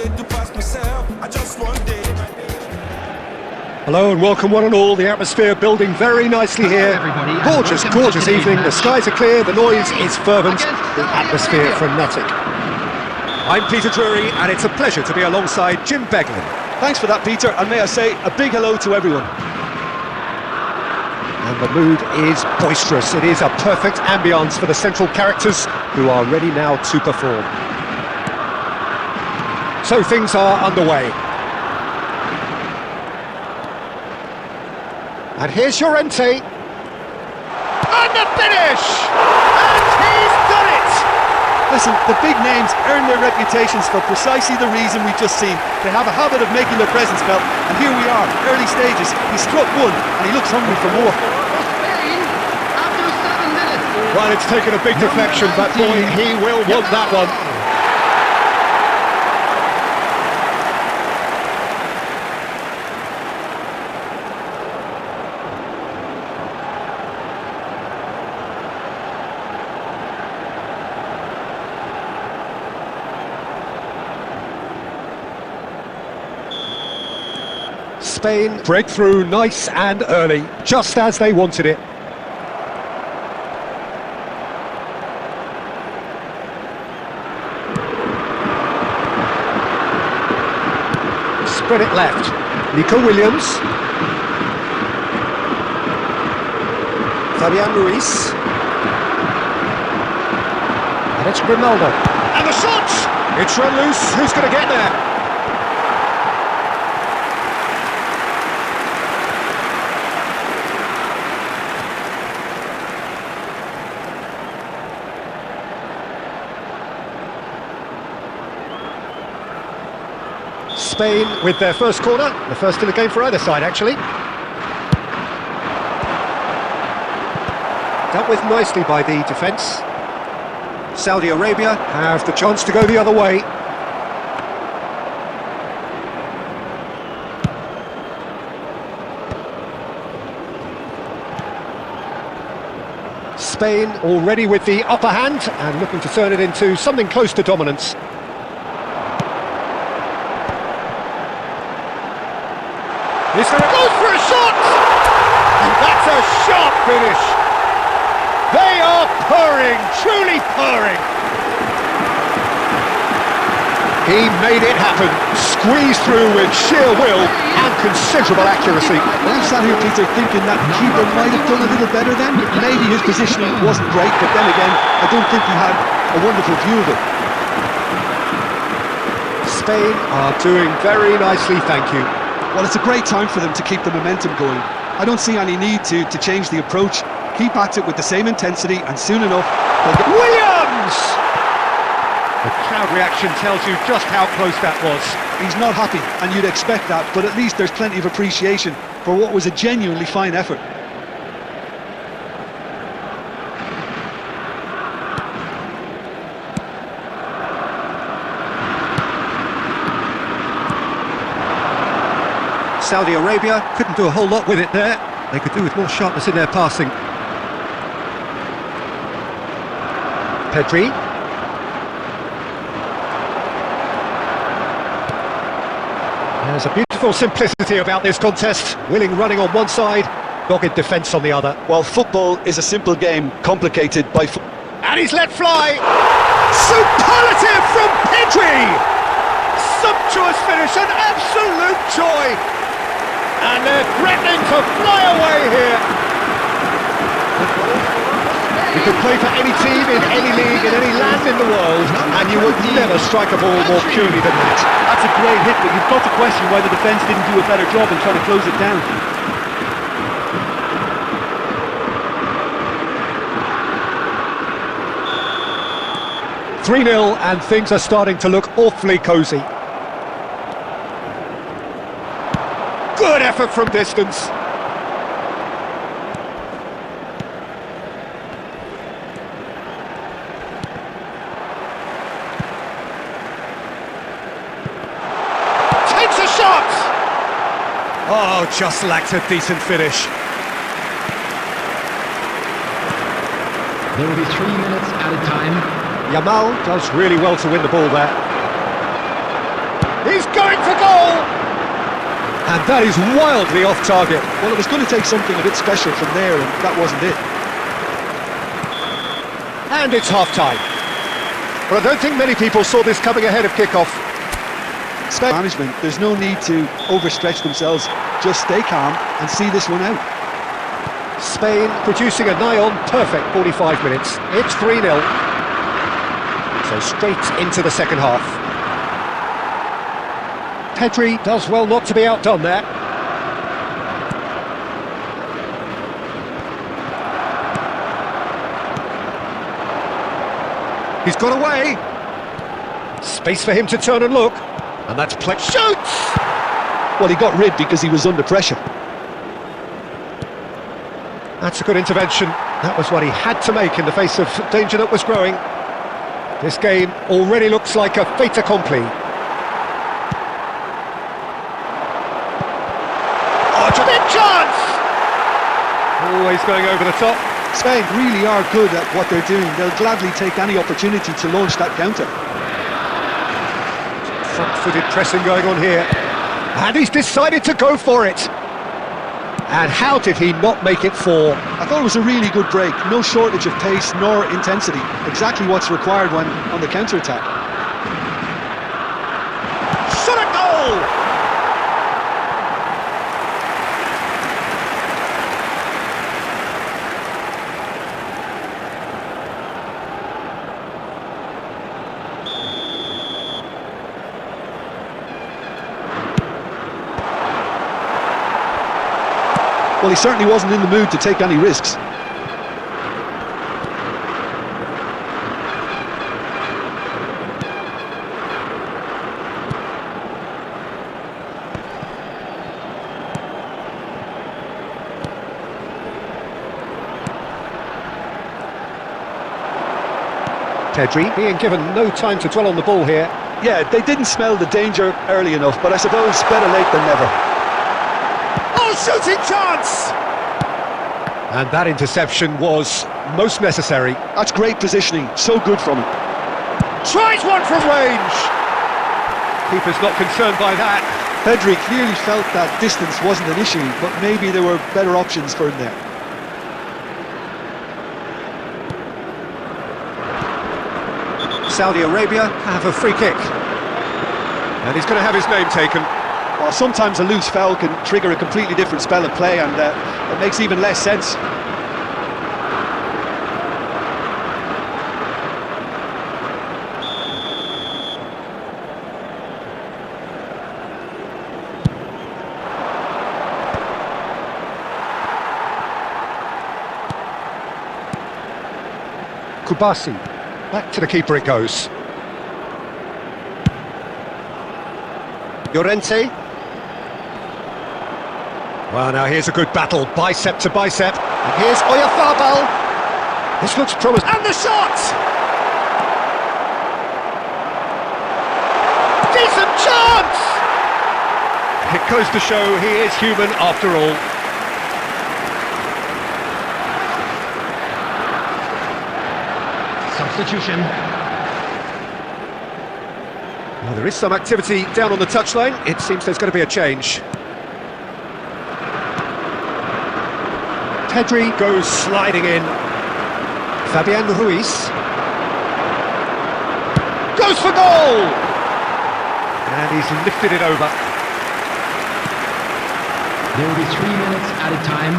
did to pass myself. I just one day. Hello and welcome one and all, the atmosphere building very nicely here. Gorgeous, gorgeous evening, the skies are clear, the noise is fervent, the atmosphere frenetic. I'm Peter Drury and it's a pleasure to be alongside Jim Beglin. Thanks for that, Peter, and may I say a big hello to everyone. And the mood is boisterous, it is a perfect ambience for the central characters who are ready now to perform. So things are underway. And here's Llorente. And the finish! And he's done it! Listen, the big names earn their reputations for precisely the reason we've just seen. They have a habit of making their presence felt, and here we are, early stages. He struck one, and he looks hungry for more. Well, it's taken a big deflection, but boy, he will want that one. Spain break through nice and early, just as they wanted it. Spread it left. Nico Williams. Fabian Ruiz. And it's Grimaldo. And the shot! It's run loose. Who's going to get there? Spain with their first corner, the first in the game for either side actually. Dealt with nicely by the defence. Saudi Arabia have the chance to go the other way. Spain already with the upper hand and looking to turn it into something close to dominance. Is there a goal for a shot? And that's a sharp finish. They are purring, truly purring. He made it happen, squeezed through with sheer will and considerable accuracy. Well, I'm sat here, Peter, thinking that keeper might have done a little better then. Maybe his positioning wasn't great, but then again, I don't think he had a wonderful view of it. Spain are doing very nicely, thank you. Well, it's a great time for them to keep the momentum going. I don't see any need to change the approach. Keep at it with the same intensity, and soon enough they'll get... Williams! The crowd reaction tells you just how close that was. He's not happy, and you'd expect that, but at least there's plenty of appreciation for what was a genuinely fine effort. Saudi Arabia couldn't do a whole lot with it there. They could do with more sharpness in their passing. Pedri. There's a beautiful simplicity about this contest. Willing running on one side, dogged defence on the other. Well, football is a simple game, complicated by... And he's let fly! Superlative from Pedri! Sumptuous finish, an absolute joy! And they're threatening to fly away here. You could play for any team in any league in any land in the world and you would never strike a ball more purely than that. That's a great hit, but you've got to question why the defence didn't do a better job in trying to close it down. 3-0 and things are starting to look awfully cosy. Good effort from distance. Takes a shot! Oh, just lacked a decent finish. There will be 3 minutes at a time. Yamal does really well to win the ball there. And that is wildly off target. Well, it was going to take something a bit special from there, and that wasn't it. And it's half-time. But I don't think many people saw this coming ahead of kick-off. Management, there's no need to overstretch themselves. Just stay calm and see this one out. Spain producing a nigh-on perfect 45 minutes. It's 3-0. So straight into the second half. Pedri does well not to be outdone there. He's got away. Space for him to turn and look. And that's play. Shoots! Well, he got rid because he was under pressure. That's a good intervention. That was what he had to make in the face of danger that was growing. This game already looks like a fait accompli. Oh, it's a big chance! Always going over the top. Spain really are good at what they're doing. They'll gladly take any opportunity to launch that counter. Front-footed pressing going on here. And he's decided to go for it. And how did he not make it four? I thought it was a really good break. No shortage of pace nor intensity. Exactly what's required when on the counter-attack. Shot a goal! Well, he certainly wasn't in the mood to take any risks. Pedri being given no time to dwell on the ball here. Yeah, they didn't smell the danger early enough, but I suppose better late than never. Shooting chance! And that interception was most necessary. That's great positioning, so good from him. Tries one from range! Keeper's not concerned by that. Pedri clearly felt that distance wasn't an issue, but maybe there were better options for him there. Saudi Arabia have a free kick. And he's going to have his name taken. Well, sometimes a loose foul can trigger a completely different spell of play, and it makes even less sense. Kubasi. Back to the keeper it goes. Llorente. Well, now here's a good battle, bicep to bicep. And here's Oyarzabal. This looks promising. And the shot! Decent chance! It goes to show he is human after all. Substitution. Well, there is some activity down on the touchline. It seems there's going to be a change. Pedri goes sliding in. Fabian Ruiz goes for goal! And he's lifted it over. There will be 3 minutes at a time.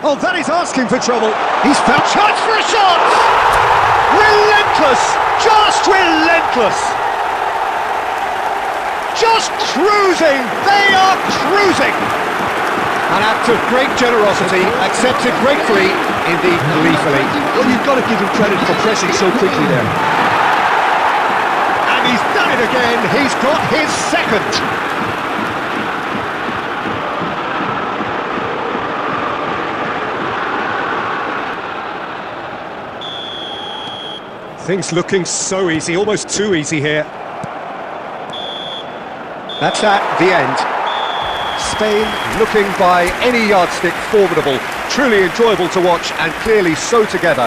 Oh, that is asking for trouble. He's found chance for a shot! Relentless! Just relentless! Just cruising! They are cruising! An act of great generosity, accepted gratefully, indeed gleefully. Well, you've got to give him credit for pressing so quickly there. And he's done it again, he's got his second. Things looking so easy, almost too easy here. That's at the end. Spain looking by any yardstick formidable, truly enjoyable to watch and clearly so together.